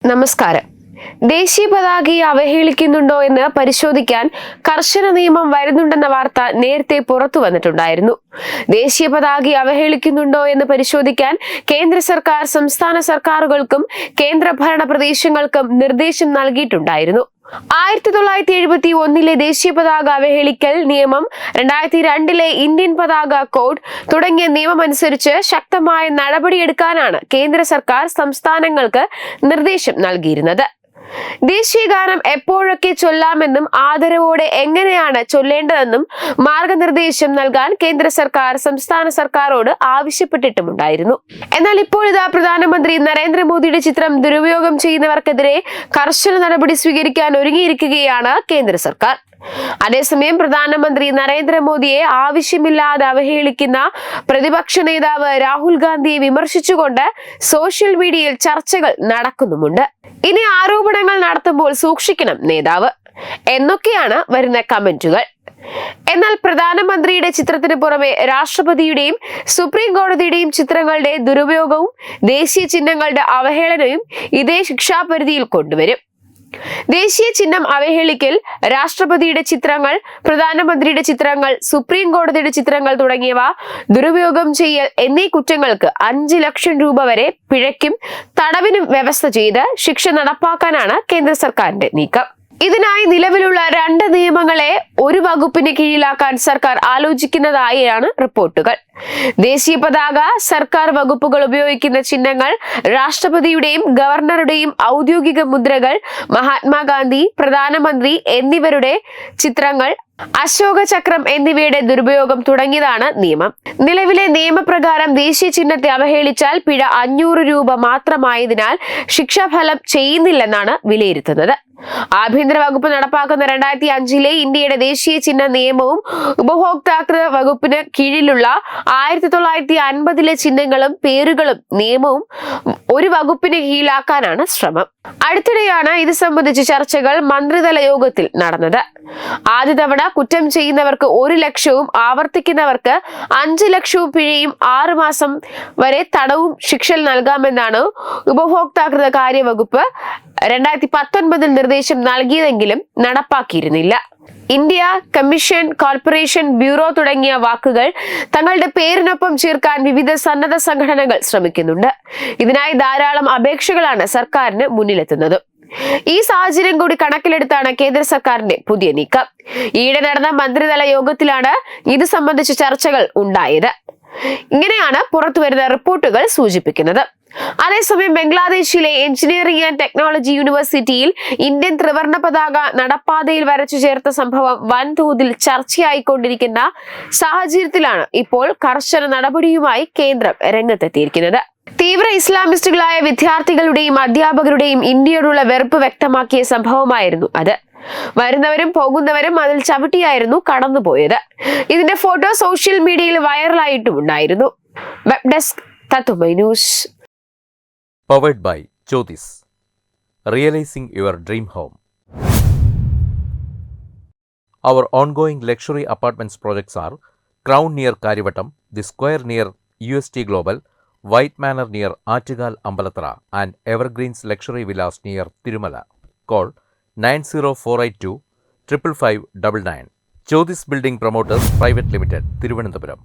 നമസ്കാരം. ദേശീയ പതാകയെ അവഹേളിക്കുന്നുണ്ടോ എന്ന് പരിശോധിക്കാൻ കർശന നിയമം വരുന്നുണ്ടെന്ന വാർത്ത നേരത്തെ പുറത്തു വന്നിട്ടുണ്ടായിരുന്നു. ദേശീയ പതാകയെ അവഹേളിക്കുന്നുണ്ടോ എന്ന് പരിശോധിക്കാൻ കേന്ദ്ര സർക്കാർ സംസ്ഥാന സർക്കാരുകൾക്കും കേന്ദ്രഭരണ പ്രദേശങ്ങൾക്കും നിർദ്ദേശം നൽകിയിട്ടുണ്ടായിരുന്നു. 1971 ദേശീയ പതാക അവഹേളിക്കൽ നിയമം, 2002 ഇന്ത്യൻ പതാക കോഡ് തുടങ്ങിയ നിയമമനുസരിച്ച് ശക്തമായ നടപടിയെടുക്കാനാണ് കേന്ദ്ര സർക്കാർ സംസ്ഥാനങ്ങൾക്ക് നിർദ്ദേശം നൽകിയിരുന്നത്. ദേശീയ ഗാനം എപ്പോഴൊക്കെ ചൊല്ലാമെന്നും ആദരവോടെ എങ്ങനെയാണ് ചൊല്ലേണ്ടതെന്നും മാർഗനിർദ്ദേശം നൽകാൻ കേന്ദ്ര സർക്കാർ സംസ്ഥാന സർക്കാരോട് ആവശ്യപ്പെട്ടിട്ടുമുണ്ടായിരുന്നു. എന്നാൽ ഇപ്പോൾ ഇതാ പ്രധാനമന്ത്രി നരേന്ദ്രമോദിയുടെ ചിത്രം ദുരുപയോഗം ചെയ്യുന്നവർക്കെതിരെ കർശന നടപടി സ്വീകരിക്കാൻ ഒരുങ്ങിയിരിക്കുകയാണ് കേന്ദ്ര സർക്കാർ. അതേസമയം പ്രധാനമന്ത്രി നരേന്ദ്രമോദിയെ ആവശ്യമില്ലാതെ അവഹേളിക്കുന്ന പ്രതിപക്ഷ നേതാവ് രാഹുൽ ഗാന്ധിയെ വിമർശിച്ചുകൊണ്ട് സോഷ്യൽ മീഡിയയിൽ ചർച്ചകൾ നടക്കുന്നുമുണ്ട്. ഇനി ആരോപണങ്ങൾ നടത്തുമ്പോൾ സൂക്ഷിക്കണം നേതാവ് എന്നൊക്കെയാണ് വരുന്ന കമന്റുകൾ. എന്നാൽ പ്രധാനമന്ത്രിയുടെ ചിത്രത്തിന് പുറമെ രാഷ്ട്രപതിയുടെയും സുപ്രീം കോടതിയുടെയും ചിത്രങ്ങളുടെ ദുരുപയോഗവും ദേശീയ ചിഹ്നങ്ങളുടെ അവഹേളനവും ഇതേ ശിക്ഷാപരിധിയിൽ കൊണ്ടുവരും. ദേശീയ ചിഹ്നം അവഹേളിക്കൽ, രാഷ്ട്രപതിയുടെ ചിത്രങ്ങൾ, പ്രധാനമന്ത്രിയുടെ ചിത്രങ്ങൾ, സുപ്രീം കോടതിയുടെ ചിത്രങ്ങൾ തുടങ്ങിയവ ദുരുപയോഗം ചെയ്യൽ എന്നീ കുറ്റങ്ങൾക്ക് 5 ലക്ഷം രൂപ വരെ പിഴയ്ക്കും തടവിനും വ്യവസ്ഥ ചെയ്ത് ശിക്ഷ നടപ്പാക്കാനാണ് കേന്ദ്ര സർക്കാരിന്റെ നീക്കം. ഇതിനായി നിലവിലുള്ള 2 നിയമങ്ങളെ ഒരു വകുപ്പിന് കീഴിലാക്കാൻ സർക്കാർ ആലോചിക്കുന്നതായാണ് റിപ്പോർട്ടുകൾ. ദേശീയ പതാക, സർക്കാർ വകുപ്പുകൾ ഉപയോഗിക്കുന്ന ചിഹ്നങ്ങൾ, രാഷ്ട്രപതിയുടെയും ഗവർണറുടെയും ഔദ്യോഗിക മുദ്രകൾ, മഹാത്മാഗാന്ധി, പ്രധാനമന്ത്രി എന്നിവരുടെ ചിത്രങ്ങൾ, അശോക ചക്രം എന്നിവയുടെ ദുരുപയോഗം തുടങ്ങിയതാണ് നിയമം. നിലവിലെ നിയമപ്രകാരം ദേശീയ ചിഹ്നത്തെ അവഹേളിച്ചാൽ പിഴ 500 രൂപ മാത്രമായതിനാൽ ശിക്ഷാഫലം ചെയ്യുന്നില്ലെന്നാണ് വിലയിരുത്തുന്നത്. ആഭ്യന്തര വകുപ്പ് നടപ്പാക്കുന്ന 2005 ഇന്ത്യയുടെ ദേശീയ ചിഹ്ന നിയമവും ഉപഭോക്താതൃ വകുപ്പിന് കീഴിലുള്ള 1950 ചിഹ്നങ്ങളും പേരുകളും നിയമവും ഒരു വകുപ്പിന് കീഴിലാക്കാനാണ് ശ്രമം. അടുത്തിടെയാണ് ഇത് സംബന്ധിച്ച ചർച്ചകൾ മന്ത്രിതല യോഗത്തിൽ നടന്നത്. ആദ്യ തവണ കുറ്റം ചെയ്യുന്നവർക്ക് 1 ലക്ഷവും ആവർത്തിക്കുന്നവർക്ക് 5 ലക്ഷവും പിഴയും 6 മാസം വരെ തടവും ശിക്ഷ നൽകാമെന്നാണ് ഉപഭോക്താതൃ കാര്യ വകുപ്പ് 2019 നിർദ്ദേശം നൽകിയതെങ്കിലും നടപ്പാക്കിയിരുന്നില്ല. ഇന്ത്യ, കമ്മീഷൻ, കോർപ്പറേഷൻ, ബ്യൂറോ തുടങ്ങിയ വാക്കുകൾ തങ്ങളുടെ പേരിനൊപ്പം ചേർക്കാൻ വിവിധ സന്നദ്ധ സംഘടനകൾ ശ്രമിക്കുന്നുണ്ട്. ഇതിനായി ധാരാളം അപേക്ഷകളാണ് സർക്കാരിന് മുന്നിലെത്തുന്നത്. ഈ സാഹചര്യം കൂടി കണക്കിലെടുത്താണ് കേന്ദ്ര സർക്കാരിന്റെ പുതിയ നീക്കം. ഈയിടെ നടന്ന മന്ത്രിതല യോഗത്തിലാണ് ഇത് സംബന്ധിച്ച ചർച്ചകൾ ഉണ്ടായത്. ഇങ്ങനെയാണ് പുറത്തുവരുന്ന റിപ്പോർട്ടുകൾ സൂചിപ്പിക്കുന്നത്. അതേസമയം ബംഗ്ലാദേശിലെ എഞ്ചിനീയറിംഗ് ആൻഡ് ടെക്നോളജി യൂണിവേഴ്സിറ്റിയിൽ ഇന്ത്യൻ ത്രിവർണ്ണ പതാക നടപ്പാതയിൽ വരച്ചു ചേർത്ത സംഭവം വൻതോതിൽ ചർച്ചയായിക്കൊണ്ടിരിക്കുന്ന സാഹചര്യത്തിലാണ് ഇപ്പോൾ കർശന നടപടിയുമായി കേന്ദ്രം രംഗത്തെത്തിയിരിക്കുന്നത്. തീവ്ര ഇസ്ലാമിസ്റ്റുകളായ വിദ്യാർത്ഥികളുടെയും അധ്യാപകരുടെയും ഇന്ത്യയോടുള്ള വെറുപ്പ് വ്യക്തമാക്കിയ സംഭവമായിരുന്നു അത്. വരുന്നവരും പോകുന്നവരും അതിൽ ചവിട്ടിയായിരുന്നു കടന്നുപോയത്. ഇതിന്റെ ഫോട്ടോ സോഷ്യൽ മീഡിയയിൽ വൈറലായിട്ടുമുണ്ടായിരുന്നു. വെബ് ഡെസ്ക് തത്തുമൈ news. Powered by Jyotis. Realizing your dream home. Our ongoing luxury apartments projects are Crown near Karivattam, The Square near UST Global, White Manor near Attigal Ambalatra, and Evergreens Luxury Villas near Tirumala. Call 90482 55599. Jyotis Building Promoters Private Limited, Thiruvananthapuram.